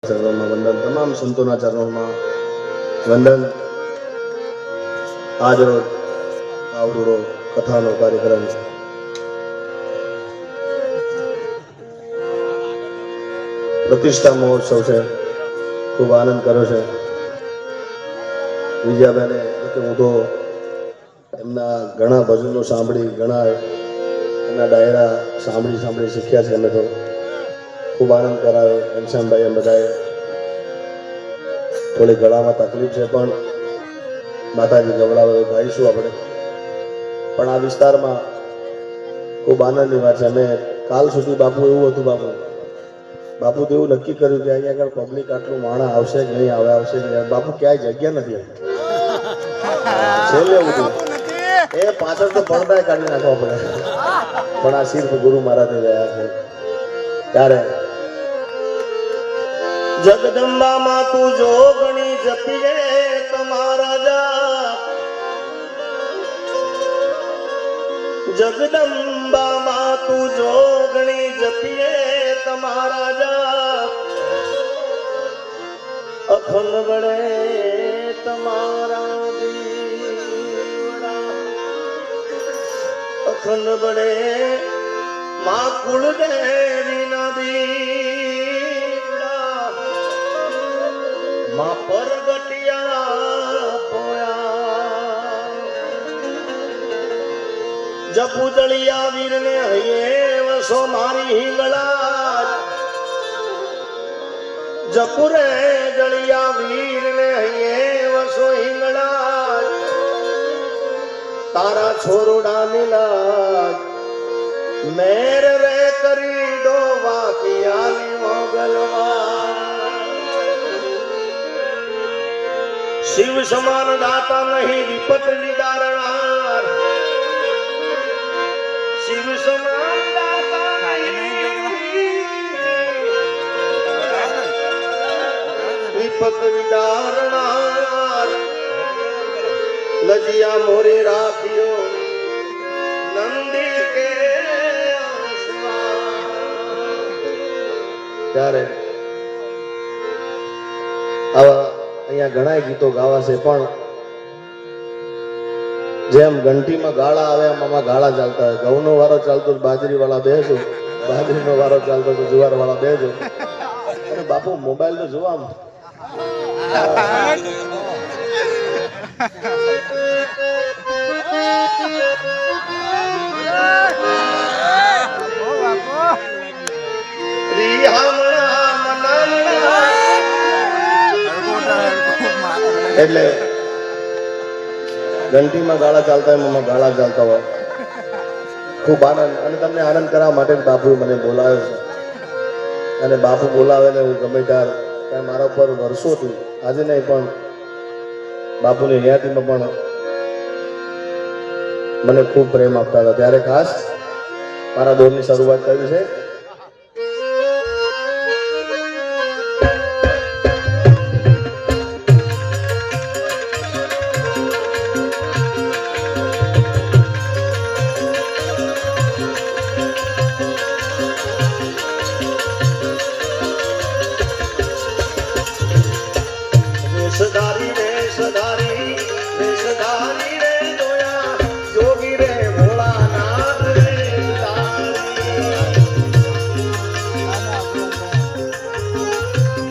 चरणों में वंदन, तमाम संतों चरणों में वंदन। आज रोज आवड़ो कथा नो कार्यक्रम प्रतिष्ठा महोत्सव से खूब आनंद करो छे। विजयाबेने कि हूँ तो एमना घणा भजनों सांभળી घणा एमना डायरा सांभળી शीख्या छे। अमे तो खूब आनंद करायो। घनश्यामभाई एम बधाए थोड़ी गला में तकलीफ है पण माताजी गवड़ावे गाईशुं आपणे। पण आ विस्तार में खूब आनंद की बात है। अमे काल सुधी बापू एवुं हतुं, बापू तो एवं नक्की कर्युं कि अहींया આગળ पब्लिक आटલું माणा आवशे कि नहीं आवे, आवशे कि नहीं। बापू क्यांय जग्या नथी छेल्ले उठ्યું ए पाछળ तो પડદાય કાઢી નાખવા પડે, પણ આ સિર્ફ ગુરુ મહારાજે રહ્યા છે। ત્યારે જગદંબા માં તું જોગણી જપીએ તમારા જાપ, जगदंबा मां तू जोगणी जपिए तमारा जाप, अखंड बड़े तमारा दीवड़ा, अखंड बड़े मां कुल देवी ना दीवड़ा, मां परगटिया पोया जपू जलिया वीर ने हये वसो मारी हिंगला, जपू रे जलिया वीर ने हये वसो हिंगला, तारा छोरुडा नीलाज मेर रे करी दो वाकिया नी मोगलवा। शिव समान दाता नहीं विपत निदारणार, शिव समान दाता विपत विदारणार, लजिया मोरे राखियो नंदी के ત્યારે આવા અહીંયા ઘણા ગીતો ગાવા છે, પણ જેમ ઘંટીમાં ગાળા આવે એમ આમાં ગાળા ચાલતા હોય। ઘઉંનો વારો ચાલતો બાજરી વાળા બેસો, બાજરીનો વારો ચાલતો તો જુવાર વાળા બેસો। અને બાપુ મોબાઈલ તો જોવા એટલે ઘંટીમાં ગાળા ચાલતા હોય, એમાં ગાળા ચાલતા હોય। ખૂબ આનંદ, અને તમને આનંદ કરવા માટે બાપુ મને બોલાવ્યો છે। અને બાપુ બોલાવે ને હું ગમે ત્યારે મારા ઉપર વર્ષોથી, આજે નહીં પણ બાપુની હયાતીમાં પણ મને ખૂબ પ્રેમ આપતા હતા। ત્યારે ખાસ મારા દોરની શરૂઆત કરી છે।